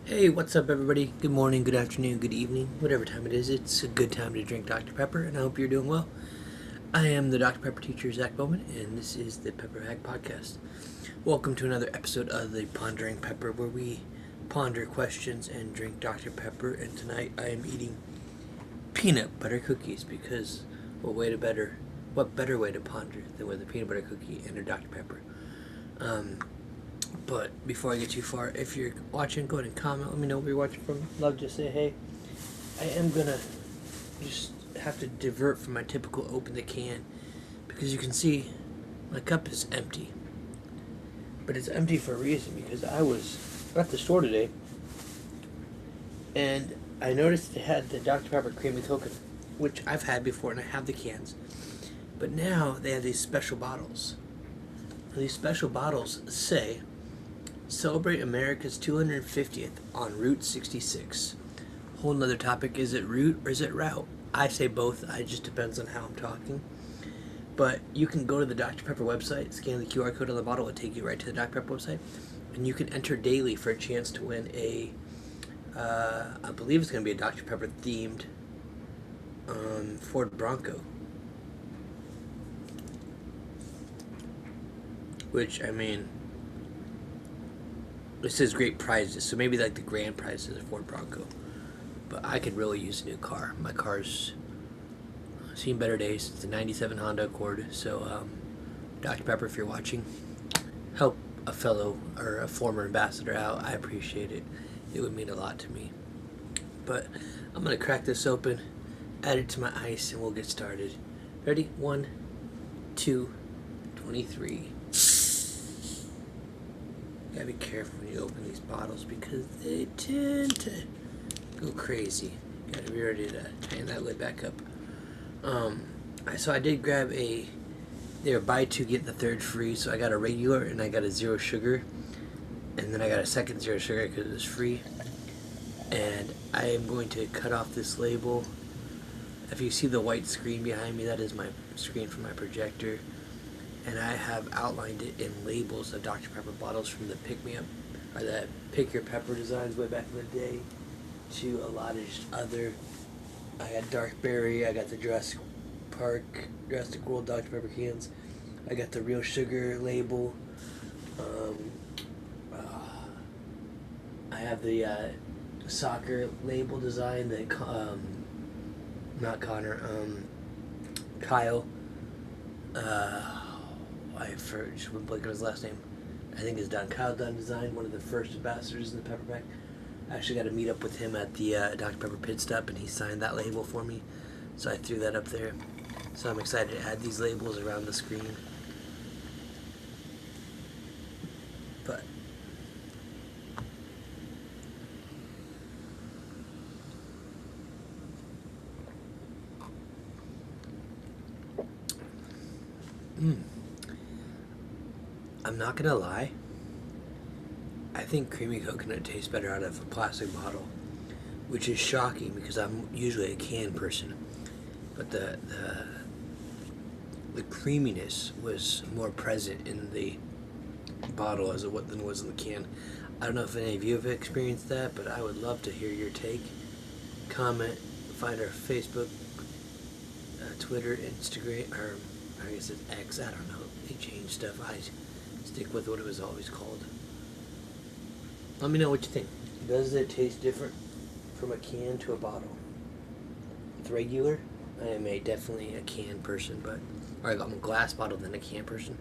Hey, what's up, everybody? Good morning, good afternoon, good evening, whatever time it is. It's a good time to drink Dr. Pepper, and I hope you're doing well. I am the Dr. Pepper teacher, Zach Bowman, and this is the PepperPackPod. Welcome to another episode of the Pondering Pepper, where we ponder questions and drink Dr. Pepper. And tonight I am eating peanut butter cookies because what better way to ponder than with a peanut butter cookie and a Dr. Pepper? But before I get too far, if you're watching, go ahead and comment. Let me know where you're watching from. Love to say hey. I am gonna just have to divert from my typical open the can because you can see my cup is empty. But it's empty for a reason, because I was at the store today and I noticed they had the Dr. Pepper Creamy Coconut, which I've had before and I have the cans. But now they have these special bottles. And these special bottles say, "Celebrate America's 250th on Route 66. Whole nother topic, is it route or is it route? I say both, it just depends on how I'm talking. But you can go to the Dr. Pepper website, scan the QR code on the bottle, it'll take you right to the Dr. Pepper website, and you can enter daily for a chance to win I believe it's going to be a Dr. Pepper themed Ford Bronco. Which, I mean, it says great prizes, so maybe like the grand prize is a Ford Bronco. But I could really use a new car. My car's seen better days. It's a 97 Honda Accord. So, Dr. Pepper, if you're watching, help a fellow or a former ambassador out. I appreciate it. It would mean a lot to me. But I'm going to crack this open, add it to my ice, and we'll get started. Ready? 1, 2, 23. Gotta be careful when you open these bottles because they tend to go crazy. Gotta be ready to tighten that lid back up. So I did grab they were buy two get the third free, so I got a regular and I got a zero sugar, and then I got a second zero sugar because it was free. And I am going to cut off this label. If you see the white screen behind me, that is my screen for my projector. And I have outlined it in labels of Dr. Pepper bottles, from the Pick Me Up or the Pick Your Pepper designs way back in the day to a lot of just other. I got Dark Berry, I got the Jurassic World Dr. Pepper cans, I got the Real Sugar label. I have the soccer label design that not Connor, Kyle. I just went blank on his last name. I think it's Kyle Dunn designed, one of the first ambassadors in the Pepper Pack. I actually got to meet up with him at the Dr. Pepper pit stop, and he signed that label for me. So I threw that up there. So I'm excited to add these labels around the screen. But I'm not gonna lie, I think creamy coconut tastes better out of a plastic bottle, which is shocking because I'm usually a can person. But the creaminess was more present in the bottle than it was in the can. I don't know if any of you have experienced that, but I would love to hear your take. Comment, find our Facebook, Twitter, Instagram, or I guess it's X, I don't know. They changed stuff. I stick with what it was always called. Let me know what you think. Does it taste different from a can to a bottle? With regular, I am definitely a can person, or I'm a glass bottle than a can person.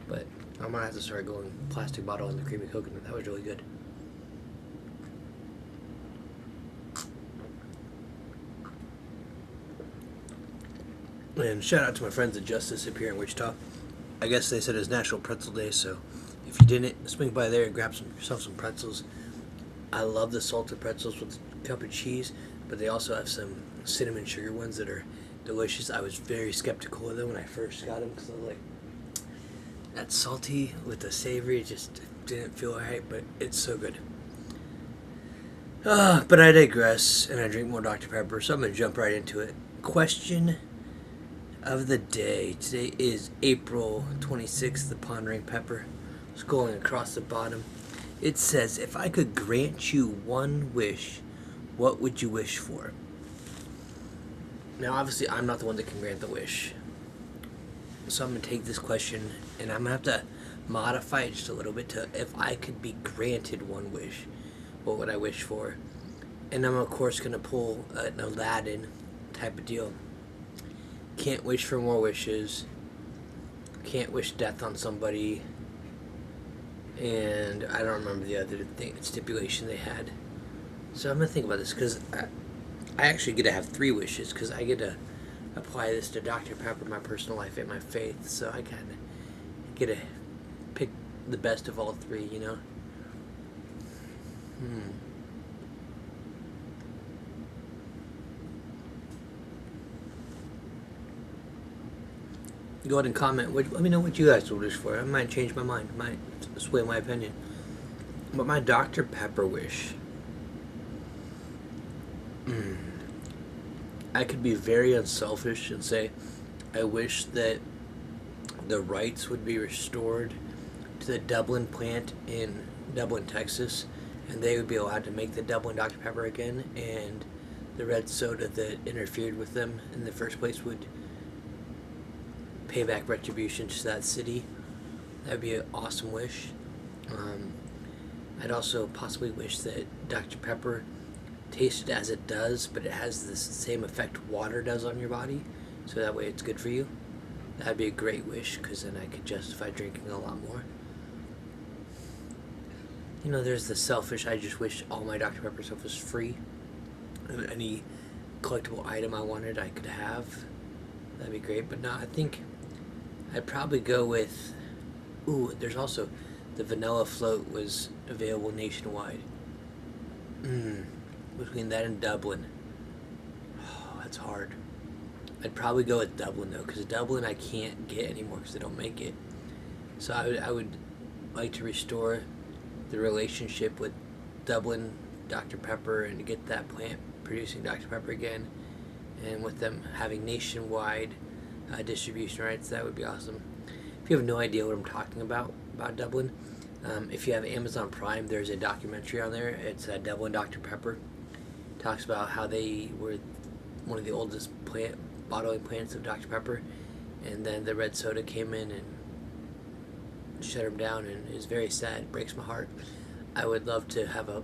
But I'm gonna have to start going plastic bottle and the creamy coconut. That was really good. And shout out to my friends at Justice up here in Wichita. I guess they said it's National Pretzel Day, so if you didn't, swing by there and grab yourself some pretzels. I love the salted pretzels with a cup of cheese, but they also have some cinnamon sugar ones that are delicious. I was very skeptical of them when I first got them because I was like, that salty with the savory just didn't feel right, but it's so good. But I digress, and I drink more Dr. Pepper, so I'm going to jump right into it. Question of the day. Today is April 26th, the Pondering Pepper. Scrolling across the bottom. It says, if I could grant you one wish, what would you wish for? Now, obviously, I'm not the one that can grant the wish. So I'm going to take this question and I'm going to have to modify it just a little bit to, if I could be granted one wish, what would I wish for? And I'm, of course, going to pull an Aladdin type of deal. Can't wish for more wishes. Can't wish death on somebody. And I don't remember the other stipulation they had. So I'm going to think about this because I actually get to have 3 wishes because I get to apply this to Dr. Pepper, my personal life, and my faith. So I kind of get to pick the best of all 3, you know? Go ahead and comment. Let me know what you guys would wish for. I might change my mind. Might sway my opinion. But my Dr. Pepper wish. I could be very unselfish and say, I wish that the rights would be restored to the Dublin plant in Dublin, Texas, and they would be allowed to make the Dublin Dr. Pepper again, and the red soda that interfered with them in the first place would pay back retribution to that city. That would be an awesome wish. I'd also possibly wish that Dr. Pepper tasted as it does, but it has the same effect water does on your body, so that way it's good for you. That'd be a great wish, because then I could justify drinking a lot more. You know, there's the selfish, I just wish all my Dr. Pepper stuff was free. And any collectible item I wanted, I could have. That'd be great, but no, I think I'd probably go with... Ooh, there's also... The vanilla float was available nationwide. Between that and Dublin. Oh, that's hard. I'd probably go with Dublin, though, because Dublin I can't get anymore because they don't make it. So I would like to restore the relationship with Dublin Dr. Pepper and get that plant producing Dr. Pepper again. And with them having nationwide distribution rights, that would be awesome. If you have no idea what I'm talking about Dublin, if you have Amazon Prime, there's a documentary on there. It's Dublin Dr. Pepper. It talks about how they were one of the oldest bottling plants of Dr. Pepper, and then the red soda came in and shut them down, and it's very sad. It breaks my heart. I would love to have a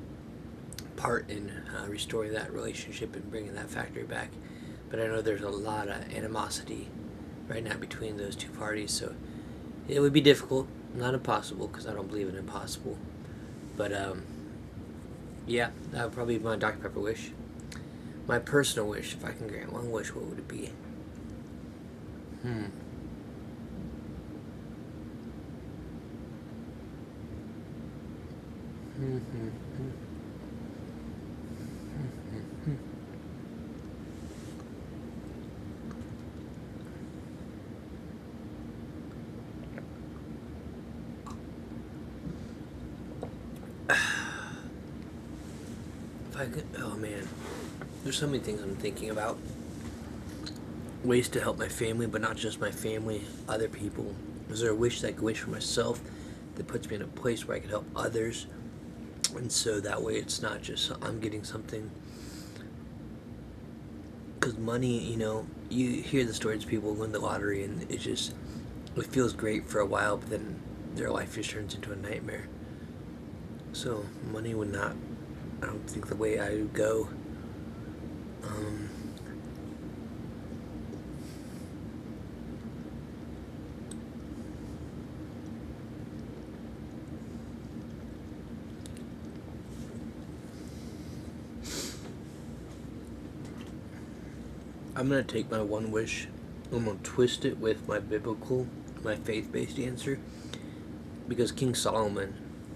part in restoring that relationship and bringing that factory back, but I know there's a lot of animosity right now between those two parties, so it would be difficult. Not impossible, because I don't believe in impossible. But, yeah, that would probably be my Dr. Pepper wish. My personal wish, if I can grant one wish, what would it be? If I could, oh man, there's so many things I'm thinking about. Ways to help my family, but not just my family, other people. Is there a wish that I could wish for myself that puts me in a place where I can help others? And so that way it's not just I'm getting something. Because money, you know, you hear the stories of people who win the lottery and it feels great for a while, but then their life just turns into a nightmare. So money would not, I don't think, the way I would go. I'm going to take my one wish, I'm going to twist it with my faith-based answer, because King Solomon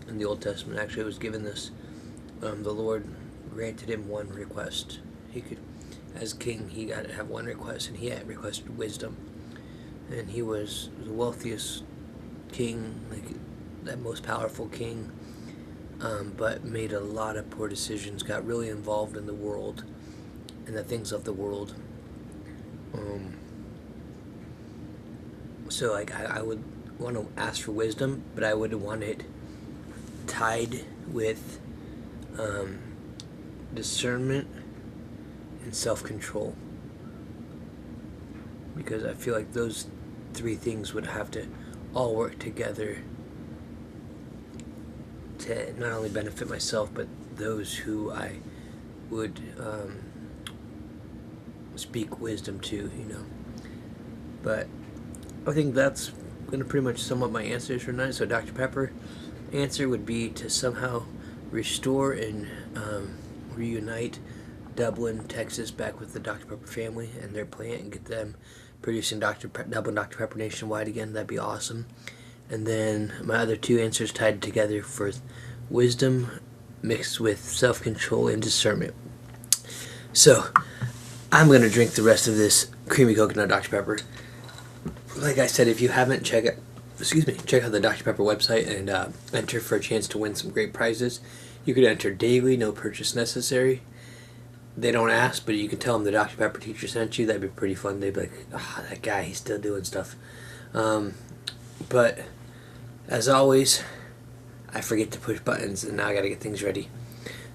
in the Old Testament actually was given this. The Lord granted him one request. He could, as king, he got to have one request, and he had requested wisdom. And he was the wealthiest king, like that most powerful king, but made a lot of poor decisions, got really involved in the world and the things of the world. So like I would want to ask for wisdom, but I would want it tied with discernment and self-control, because I feel like those three things would have to all work together to not only benefit myself but those who I would speak wisdom to, you know. But I think that's going to pretty much sum up my answers for tonight. So Dr. Pepper answer would be to somehow restore and reunite Dublin, Texas back with the Dr. Pepper family and their plant and get them producing Dublin Dr. Pepper nationwide again. That'd be awesome. And then my other two answers tied together for wisdom mixed with self-control and discernment. So I'm going to drink the rest of this creamy coconut Dr. Pepper. Like I said, if you haven't, check out the Dr. Pepper website and enter for a chance to win some great prizes. You could enter daily, no purchase necessary. They don't ask, but you can tell them the Dr. Pepper teacher sent you. That'd be pretty fun. They'd be like, "Ah, that guy, he's still doing stuff." But as always, I forget to push buttons, and now I gotta get things ready.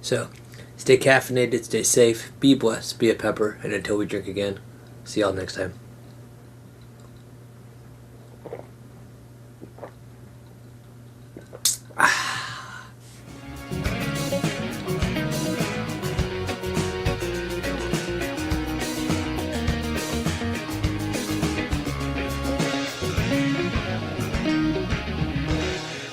So, stay caffeinated, stay safe, be blessed, be a pepper, and until we drink again, see y'all next time.